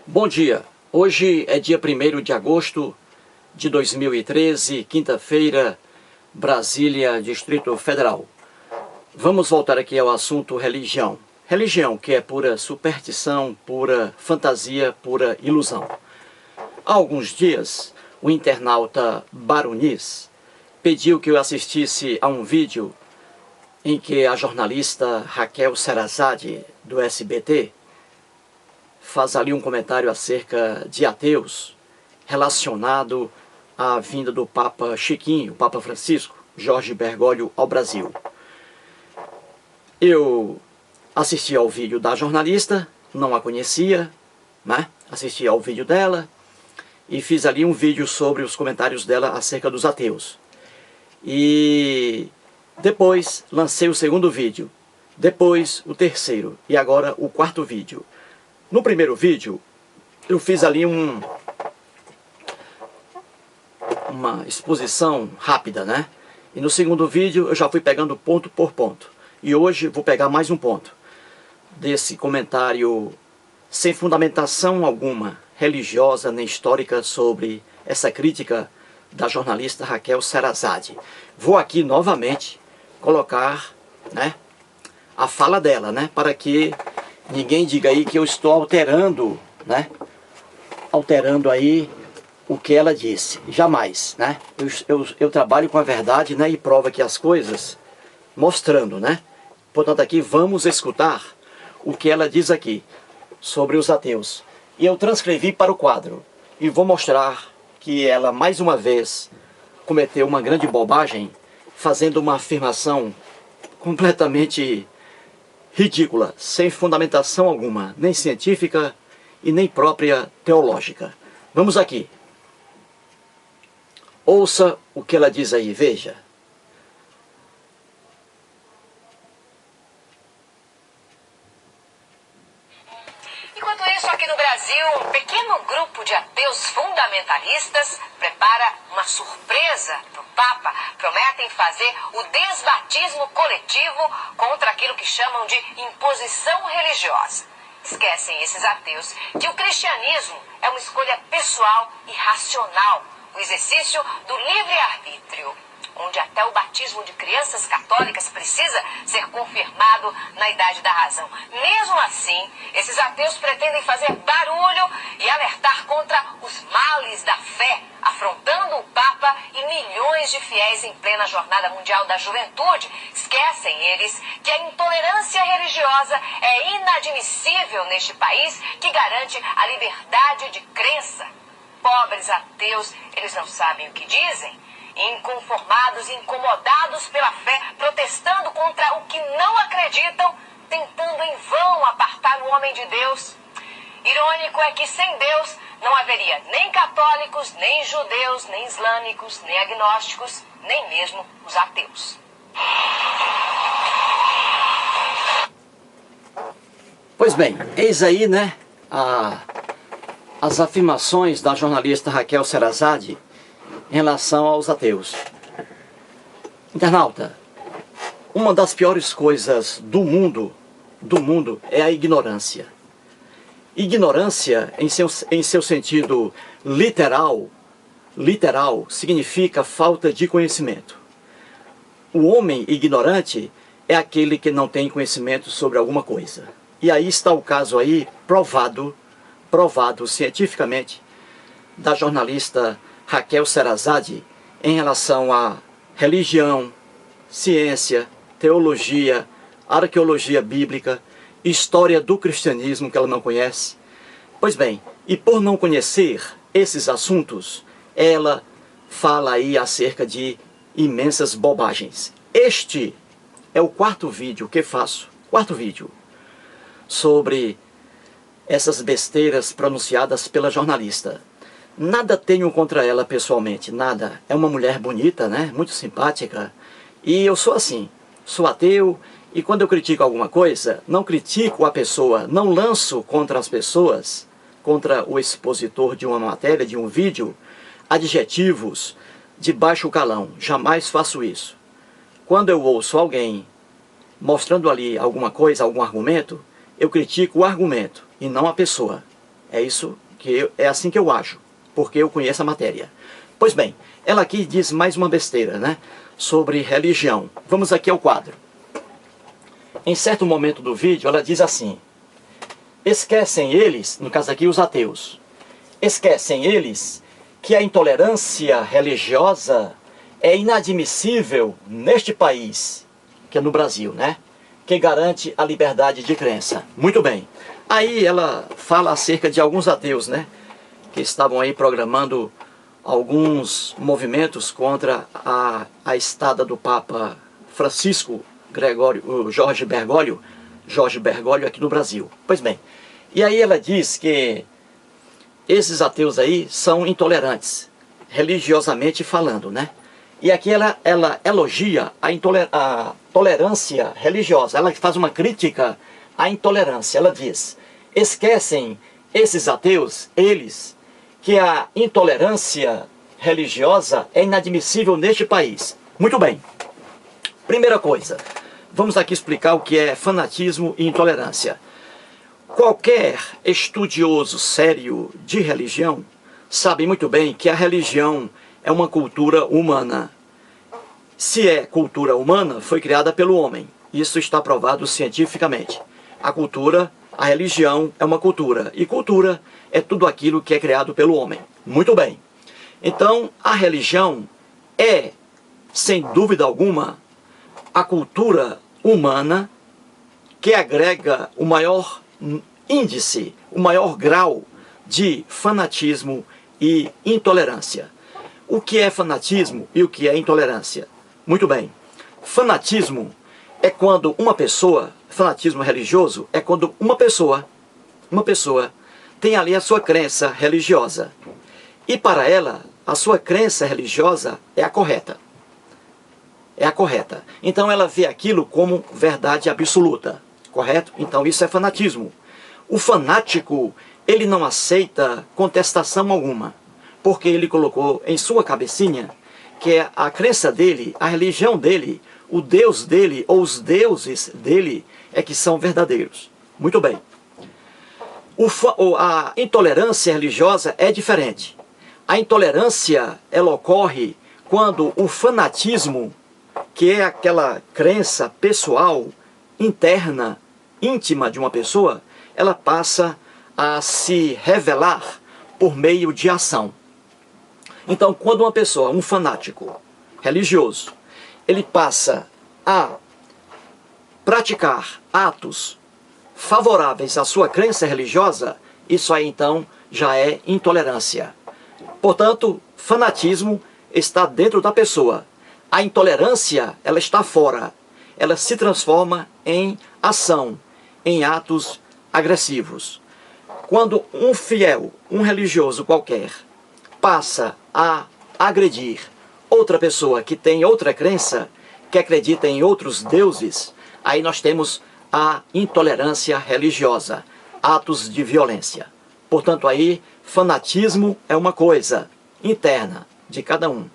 Bom dia, hoje é dia 1º de agosto de 2013, quinta-feira, Brasília, Distrito Federal. Vamos voltar aqui ao assunto religião. Religião que é pura superstição, pura fantasia, pura ilusão. Há alguns dias, o internauta Baroniz pediu que eu assistisse a um vídeo em que a jornalista Raquel Sherazade, do SBT, faz ali um comentário acerca de ateus relacionado à vinda do Papa Chiquinho, Papa Francisco, Jorge Bergoglio, ao Brasil. Eu assisti ao vídeo da jornalista, não a conhecia, né? Assisti ao vídeo dela e fiz ali um vídeo sobre os comentários dela acerca dos ateus. E depois lancei o segundo vídeo, depois o terceiro e agora o quarto vídeo. No primeiro vídeo, eu fiz ali uma exposição rápida, né? E no segundo vídeo eu já fui pegando ponto por ponto. E hoje vou pegar mais um ponto desse comentário sem fundamentação alguma, religiosa nem histórica, sobre essa crítica da jornalista Raquel Sherazade. Vou aqui novamente colocar, né, a fala dela, né, para que ninguém diga aí que eu estou alterando, né? Alterando aí o que ela disse. Jamais, né? Eu trabalho com a verdade, né? E provo aqui as coisas, mostrando, né? Portanto, aqui vamos escutar o que ela diz aqui sobre os ateus. E eu transcrevi para o quadro. E vou mostrar que ela, mais uma vez, cometeu uma grande bobagem, fazendo uma afirmação completamente ridícula, sem fundamentação alguma, nem científica e nem própria teológica. Vamos aqui. Ouça o que ela diz aí, veja. Enquanto isso, aqui no Brasil, um pequeno grupo de ateus fundamentalistas prepara uma surpresa para o Papa. Prometem fazer o desbatismo coletivo contra aquilo que chamam de imposição religiosa. Esquecem esses ateus que o cristianismo é uma escolha pessoal e racional, o exercício do livre-arbítrio, onde até o batismo de crianças católicas precisa ser confirmado na idade da razão. Mesmo assim, esses ateus pretendem fazer barulho e alertar contra os males da fé, afrontando o Papa e milhões de fiéis em plena Jornada Mundial da Juventude. Esquecem eles que a intolerância religiosa é inadmissível neste país que garante a liberdade de crença. Pobres ateus, eles não sabem o que dizem. Inconformados, incomodados pela fé, protestando contra o que não acreditam, tentando em vão apartar o homem de Deus. Irônico é que sem Deus não haveria nem católicos, nem judeus, nem islâmicos, nem agnósticos, nem mesmo os ateus. Pois bem, eis aí, né, as afirmações da jornalista Raquel Sherazade em relação aos ateus. Internauta, uma das piores coisas do mundo é a ignorância. Ignorância, em seu sentido literal, significa falta de conhecimento. O homem ignorante é aquele que não tem conhecimento sobre alguma coisa. E aí está o caso aí, provado cientificamente, da jornalista Raquel Sherazade em relação a religião, ciência, teologia, arqueologia bíblica, história do cristianismo que ela não conhece. Pois bem, e por não conhecer esses assuntos, ela fala aí acerca de imensas bobagens. Este é o quarto vídeo que faço, sobre essas besteiras pronunciadas pela jornalista. Nada tenho contra ela pessoalmente, nada. É uma mulher bonita, né? Muito simpática. E eu sou assim, sou ateu, e quando eu critico alguma coisa, não critico a pessoa, não lanço contra as pessoas, contra o expositor de uma matéria, de um vídeo, adjetivos de baixo calão. Jamais faço isso. Quando eu ouço alguém mostrando ali alguma coisa, algum argumento, eu critico o argumento e não a pessoa. É assim que eu acho, porque eu conheço a matéria. Pois bem, ela aqui diz mais uma besteira, né? Sobre religião. Vamos aqui ao quadro. Em certo momento do vídeo, ela diz assim: esquecem eles, no caso aqui os ateus, esquecem eles que a intolerância religiosa é inadmissível neste país, que é no Brasil, né? Que garante a liberdade de crença. Muito bem. Aí ela fala acerca de alguns ateus, né? Que estavam aí programando alguns movimentos contra a estada do Papa Francisco Jorge Bergoglio aqui no Brasil. Pois bem, e aí ela diz que esses ateus aí são intolerantes, religiosamente falando, né? E aqui ela elogia a tolerância religiosa, ela faz uma crítica à intolerância. Ela diz: esquecem esses ateus, eles, que a intolerância religiosa é inadmissível neste país. Muito bem. Primeira coisa, vamos aqui explicar o que é fanatismo e intolerância. Qualquer estudioso sério de religião sabe muito bem que a religião é uma cultura humana. Se é cultura humana, foi criada pelo homem. Isso está provado cientificamente. A religião é uma cultura. E cultura é tudo aquilo que é criado pelo homem. Muito bem. Então, a religião é, sem dúvida alguma, a cultura humana que agrega o maior índice, o maior grau de fanatismo e intolerância. O que é fanatismo e o que é intolerância? Muito bem. Fanatismo é quando uma pessoa, fanatismo religioso, é quando uma pessoa tem ali a sua crença religiosa. E para ela, a sua crença religiosa é a correta. É a correta. Então ela vê aquilo como verdade absoluta. Correto? Então isso é fanatismo. O fanático, ele não aceita contestação alguma, porque ele colocou em sua cabecinha que é a crença dele, a religião dele, o Deus dele ou os deuses dele é que são verdadeiros. Muito bem. A intolerância religiosa é diferente. A intolerância, ela ocorre quando o fanatismo, que é aquela crença pessoal, interna, íntima de uma pessoa, ela passa a se revelar por meio de ação. Então, quando uma pessoa, um fanático religioso, ele passa a praticar atos favoráveis à sua crença religiosa, isso aí então já é intolerância. Portanto, fanatismo está dentro da pessoa. A intolerância, ela está fora. Ela se transforma em ação, em atos agressivos. Quando um fiel, um religioso qualquer, passa a agredir outra pessoa que tem outra crença, que acredita em outros deuses, aí nós temos a intolerância religiosa, atos de violência. Portanto, aí, fanatismo é uma coisa interna de cada um.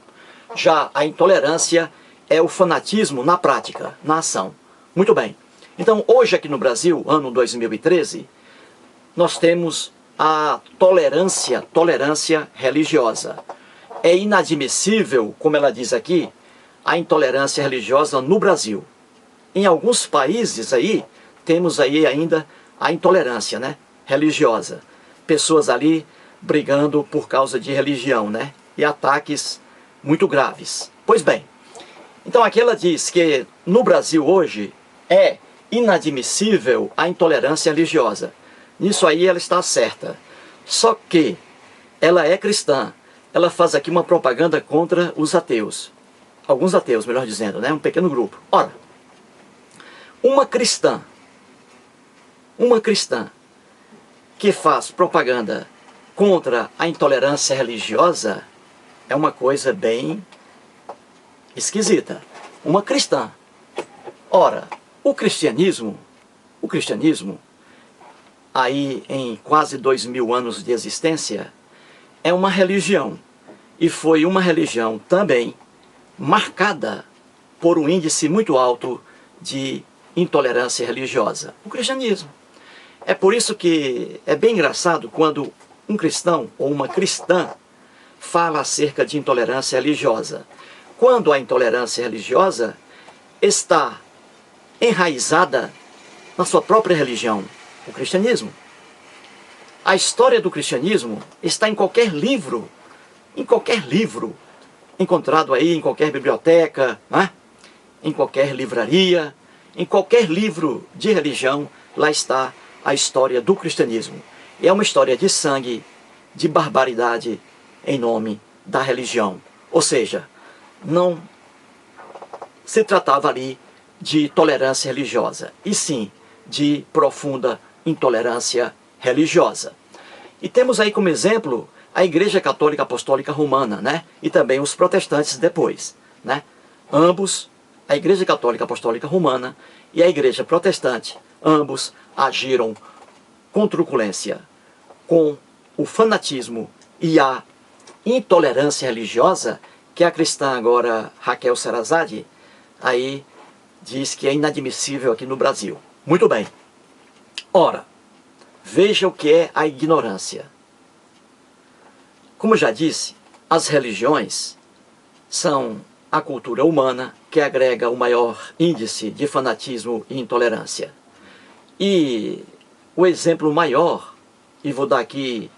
Já a intolerância é o fanatismo na prática, na ação. Muito bem. Então, hoje aqui no Brasil, ano 2013, nós temos a tolerância religiosa. É inadmissível, como ela diz aqui, a intolerância religiosa no Brasil. Em alguns países aí, temos aí ainda a intolerância, né, religiosa. Pessoas ali brigando por causa de religião, né, e ataques muito graves. Pois bem, então aqui ela diz que no Brasil hoje é inadmissível a intolerância religiosa. Nisso aí ela está certa. Só que ela é cristã. Ela faz aqui uma propaganda contra os ateus. Alguns ateus, melhor dizendo, né? Um pequeno grupo. Ora, uma cristã que faz propaganda contra a intolerância religiosa é uma coisa bem esquisita. Uma cristã. Ora, o cristianismo, aí em quase 2000 anos de existência, é uma religião. E foi uma religião também marcada por um índice muito alto de intolerância religiosa. O cristianismo. É por isso que é bem engraçado quando um cristão ou uma cristã fala acerca de intolerância religiosa. Quando a intolerância religiosa está enraizada na sua própria religião, o cristianismo. A história do cristianismo está em qualquer livro encontrado aí em qualquer biblioteca, né? Em qualquer livraria, em qualquer livro de religião, lá está a história do cristianismo. E é uma história de sangue, de barbaridade em nome da religião. Ou seja, não se tratava ali de tolerância religiosa, e sim de profunda intolerância religiosa. E temos aí como exemplo a Igreja Católica Apostólica Romana, né? E também os protestantes depois, né? Ambos, a Igreja Católica Apostólica Romana e a Igreja Protestante, ambos agiram com truculência, com o fanatismo e a intolerância religiosa que a cristã agora Raquel Sherazade aí diz que é inadmissível aqui no Brasil. Muito bem. Ora, veja o que é a ignorância. Como já disse, as religiões são a cultura humana que agrega o maior índice de fanatismo e intolerância. E o exemplo maior, e vou dar aqui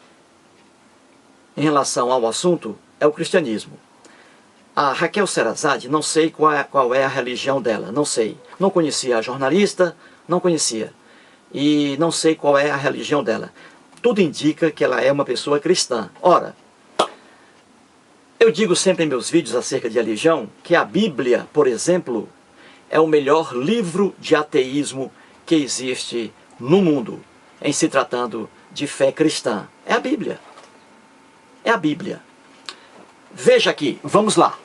em relação ao assunto, é o cristianismo. A Raquel Sherazade, não sei qual é a religião dela, não sei. Não conhecia a jornalista, não conhecia. E não sei qual é a religião dela. Tudo indica que ela é uma pessoa cristã. Ora, eu digo sempre em meus vídeos acerca de religião que a Bíblia, por exemplo, é o melhor livro de ateísmo que existe no mundo, em se tratando de fé cristã. É a Bíblia. É a Bíblia. Veja aqui, vamos lá.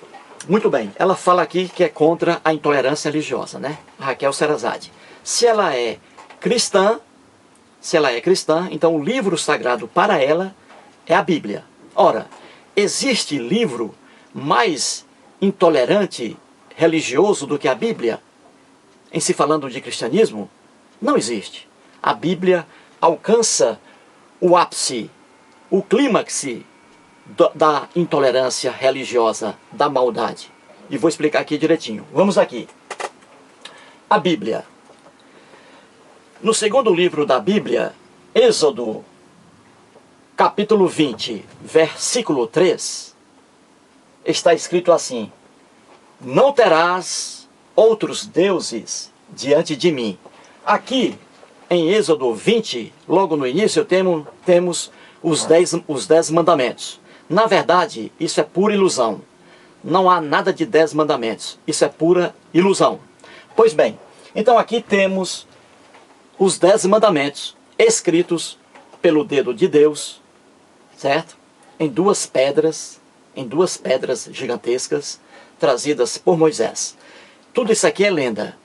Muito bem, ela fala aqui que é contra a intolerância religiosa, né? Raquel Sherazade. Se ela é cristã, então o livro sagrado para ela é a Bíblia. Ora, existe livro mais intolerante religioso do que a Bíblia? Em se falando de cristianismo? Não existe. A Bíblia alcança o ápice, o clímax da intolerância religiosa, da maldade. E vou explicar aqui direitinho. Vamos aqui. A Bíblia. No segundo livro da Bíblia, Êxodo, capítulo 20, versículo 3, está escrito assim: não terás outros deuses diante de mim. Aqui, em Êxodo 20, logo no início, temos os 10 mandamentos. Na verdade, isso é pura ilusão. Não há nada de 10 mandamentos. Isso é pura ilusão. Pois bem, então aqui temos os 10 mandamentos escritos pelo dedo de Deus, certo? Em duas pedras gigantescas, trazidas por Moisés. Tudo isso aqui é lenda.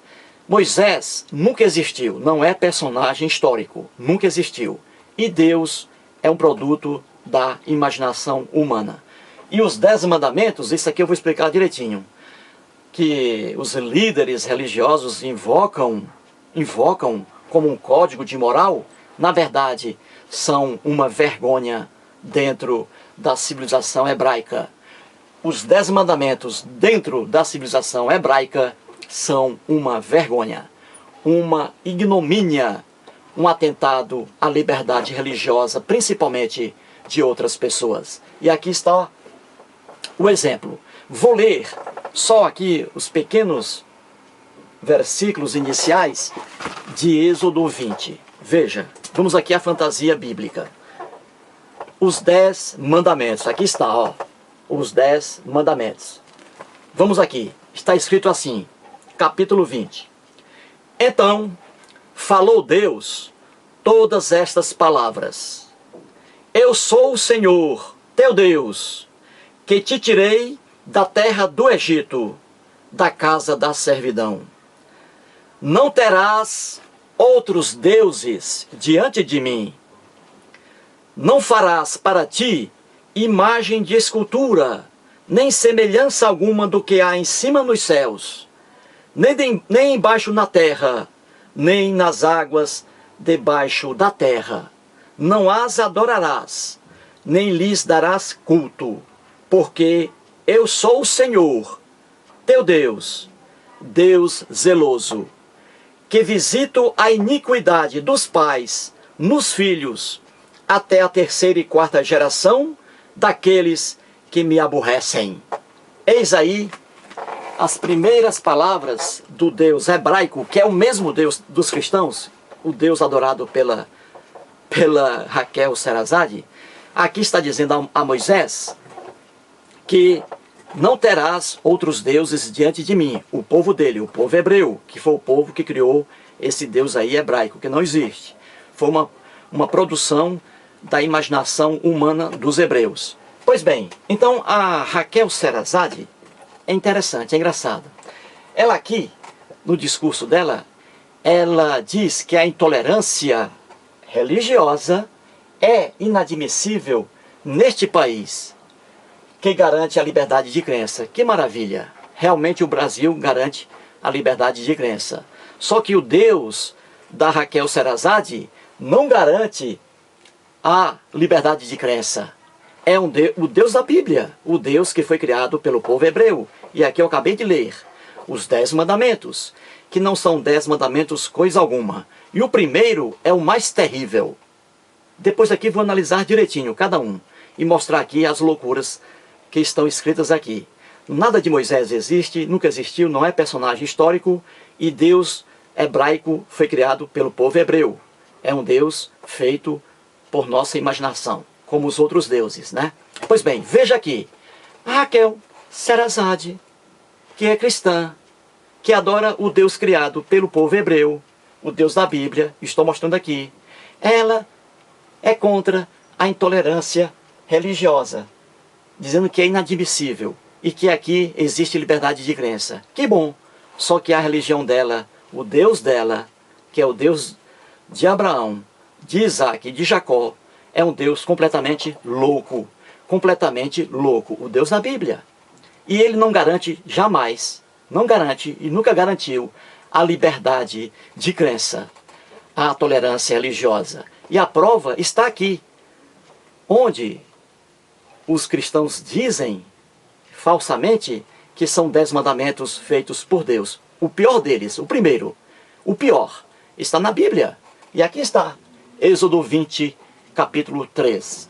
Moisés nunca existiu, não é personagem histórico, nunca existiu. E Deus é um produto da imaginação humana. E os 10 mandamentos, isso aqui eu vou explicar direitinho, que os líderes religiosos invocam como um código de moral, na verdade, são uma vergonha dentro da civilização hebraica. Os 10 mandamentos dentro da civilização hebraica são uma vergonha, uma ignomínia, um atentado à liberdade religiosa, principalmente de outras pessoas. E aqui está o exemplo. Vou ler só aqui os pequenos versículos iniciais de Êxodo 20. Veja, vamos aqui à fantasia bíblica. Os 10 mandamentos. Aqui está, ó. Os 10 mandamentos. Vamos aqui. Está escrito assim, capítulo 20. Então falou Deus todas estas palavras: eu sou o Senhor, teu Deus, que te tirei da terra do Egito, da casa da servidão. Não terás outros deuses diante de mim. Não farás para ti imagem de escultura, nem semelhança alguma do que há em cima nos céus, nem embaixo na terra, nem nas águas debaixo da terra. Não as adorarás, nem lhes darás culto, porque eu sou o Senhor, teu Deus, Deus zeloso, que visito a iniquidade dos pais nos filhos, até a 3ª e 4ª geração daqueles que me aborrecem. Eis aí as primeiras palavras do Deus hebraico, que é o mesmo Deus dos cristãos, o Deus adorado pela Raquel Sherazade. Aqui está dizendo a Moisés que não terás outros deuses diante de mim, o povo dele, o povo hebreu, que foi o povo que criou esse Deus aí hebraico, que não existe. Foi uma produção da imaginação humana dos hebreus. Pois bem, então a Raquel Sherazade é interessante, é engraçado. Ela aqui, no discurso dela, ela diz que a intolerância religiosa é inadmissível neste país, que garante a liberdade de crença. Que maravilha! Realmente o Brasil garante a liberdade de crença. Só que o Deus da Raquel Sherazade não garante a liberdade de crença. É o Deus da Bíblia, o Deus que foi criado pelo povo hebreu. E aqui eu acabei de ler os 10 mandamentos, que não são 10 mandamentos coisa alguma. E o primeiro é o mais terrível. Depois aqui vou analisar direitinho cada um e mostrar aqui as loucuras que estão escritas aqui. Nada de Moisés existe, nunca existiu, não é personagem histórico, e Deus hebraico foi criado pelo povo hebreu. É um Deus feito por nossa imaginação, como os outros deuses, né? Pois bem, veja aqui, a Raquel Sherazade, que é cristã, que adora o Deus criado pelo povo hebreu, o Deus da Bíblia, estou mostrando aqui, ela é contra a intolerância religiosa, dizendo que é inadmissível e que aqui existe liberdade de crença. Que bom! Só que a religião dela, o Deus dela, que é o Deus de Abraão, de Isaac e de Jacó, é um Deus completamente louco, o Deus da Bíblia. E ele não garante jamais, não garante e nunca garantiu a liberdade de crença, a tolerância religiosa. E a prova está aqui, onde os cristãos dizem falsamente que são 10 mandamentos feitos por Deus. O pior deles, o primeiro, o pior, está na Bíblia. E aqui está, Êxodo 20, capítulo 3.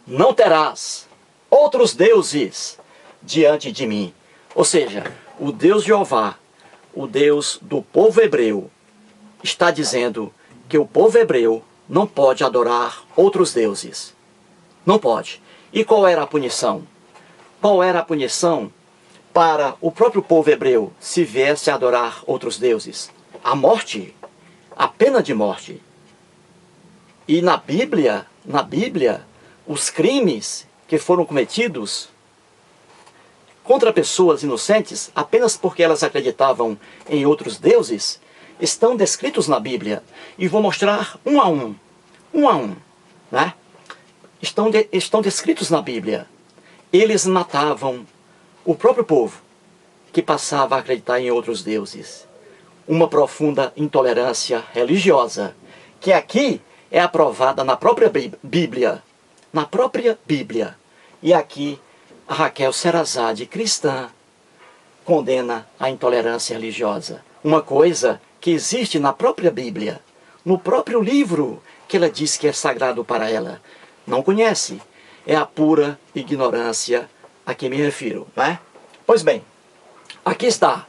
Não terás outros deuses diante de mim. Ou seja, o Deus Jeová, o Deus do povo hebreu, está dizendo que o povo hebreu não pode adorar outros deuses. Não pode. E qual era a punição? Qual era a punição para o próprio povo hebreu se viesse a adorar outros deuses? A morte, a pena de morte. E na Bíblia, os crimes que foram cometidos contra pessoas inocentes, apenas porque elas acreditavam em outros deuses, estão descritos na Bíblia. E vou mostrar um a um, né? Estão descritos na Bíblia. Eles matavam o próprio povo que passava a acreditar em outros deuses. Uma profunda intolerância religiosa, que aqui é aprovada na própria Bíblia. Na própria Bíblia. E aqui a Raquel Sherazade, cristã, condena a intolerância religiosa. Uma coisa que existe na própria Bíblia, no próprio livro que ela diz que é sagrado para ela. Não conhece. É a pura ignorância a que me refiro, né? Pois bem, aqui está.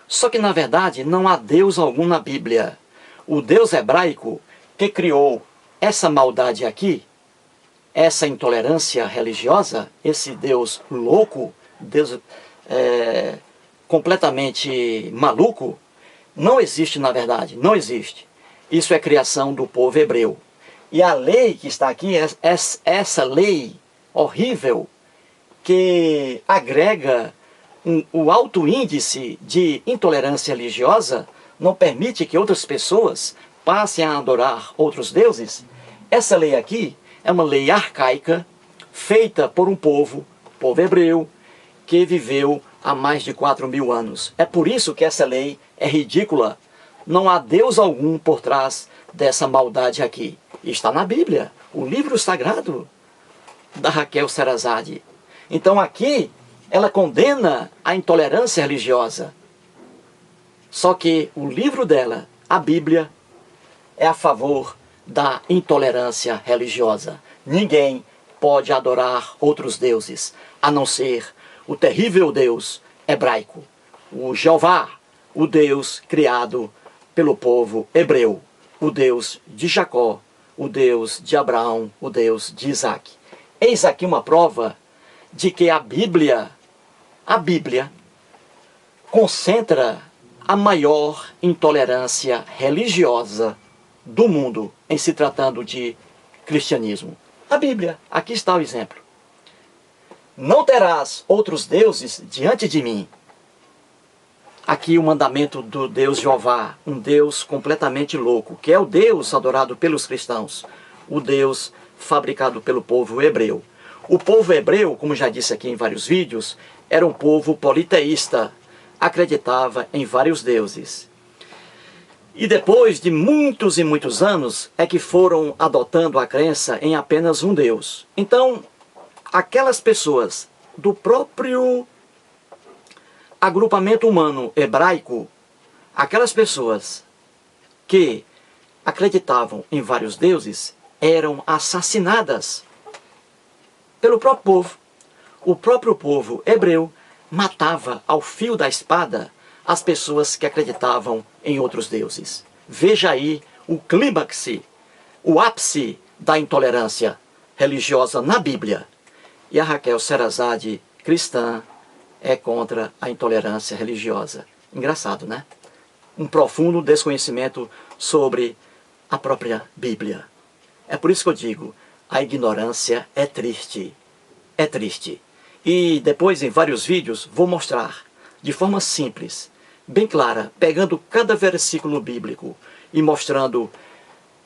Só que na verdade não há Deus algum na Bíblia. O Deus hebraico que criou essa maldade aqui, essa intolerância religiosa, esse Deus louco, Deus completamente maluco, não existe na verdade, não existe. Isso é criação do povo hebreu. E a lei que está aqui é essa lei horrível que agrega o alto índice de intolerância religiosa, não permite que outras pessoas passem a adorar outros deuses. Essa lei aqui é uma lei arcaica, feita por um povo hebreu, que viveu há mais de 4.000 anos. É por isso que essa lei é ridícula Não há Deus algum por trás dessa maldade aqui. Está na Bíblia, o livro sagrado da Raquel Sherazade. Então aqui ela condena a intolerância religiosa. Só que o livro dela, a Bíblia, é a favor da intolerância religiosa. Ninguém pode adorar outros deuses, a não ser o terrível Deus hebraico, o Jeová, o Deus criado pelo povo hebreu, o Deus de Jacó, o Deus de Abraão, o Deus de Isaac. Eis aqui uma prova de que a Bíblia concentra a maior intolerância religiosa do mundo em se tratando de cristianismo. A Bíblia, aqui está o exemplo. Não terás outros deuses diante de mim. Aqui o mandamento do Deus Jeová, um Deus completamente louco, que é o Deus adorado pelos cristãos, o Deus fabricado pelo povo hebreu. O povo hebreu, como já disse aqui em vários vídeos, era um povo politeísta, acreditava em vários deuses. E depois de muitos e muitos anos é que foram adotando a crença em apenas um Deus. Então, aquelas pessoas do próprio agrupamento humano hebraico, aquelas pessoas que acreditavam em vários deuses, eram assassinadas pelo próprio povo. O próprio povo hebreu matava ao fio da espada as pessoas que acreditavam em outros deuses. Veja aí o clímax, o ápice da intolerância religiosa na Bíblia. E a Raquel Sherazade, cristã, é contra a intolerância religiosa. Engraçado, né? Um profundo desconhecimento sobre a própria Bíblia. É por isso que eu digo, a ignorância é triste. É triste. E depois, em vários vídeos, vou mostrar, de forma simples, bem clara, pegando cada versículo bíblico e mostrando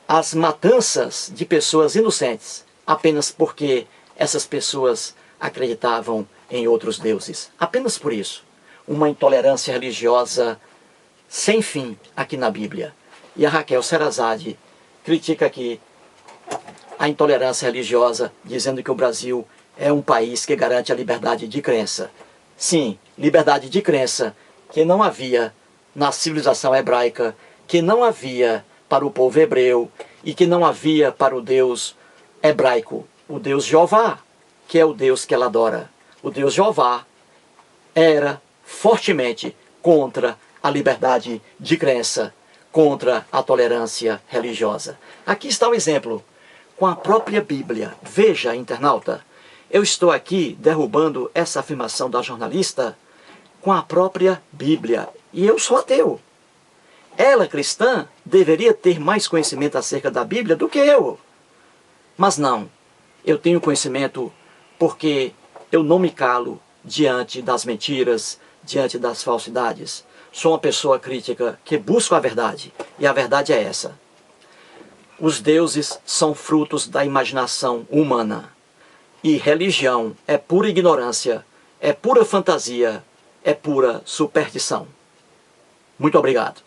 as matanças de pessoas inocentes, apenas porque essas pessoas acreditavam em outros deuses. Apenas por isso. Uma intolerância religiosa sem fim aqui na Bíblia. E a Raquel Sherazade critica aqui a intolerância religiosa, dizendo que o Brasil é um país que garante a liberdade de crença. Sim, liberdade de crença que não havia na civilização hebraica, que não havia para o povo hebreu e que não havia para o Deus hebraico, o Deus Jeová, que é o Deus que ela adora. O Deus Jeová era fortemente contra a liberdade de crença, contra a tolerância religiosa. Aqui está o exemplo, com a própria Bíblia. Veja, internauta, eu estou aqui derrubando essa afirmação da jornalista com a própria Bíblia. E eu sou ateu. Ela, cristã, deveria ter mais conhecimento acerca da Bíblia do que eu. Mas não, eu tenho conhecimento porque eu não me calo diante das mentiras, diante das falsidades. Sou uma pessoa crítica que busca a verdade. E a verdade é essa. Os deuses são frutos da imaginação humana. E religião é pura ignorância, é pura fantasia, é pura superstição. Muito obrigado.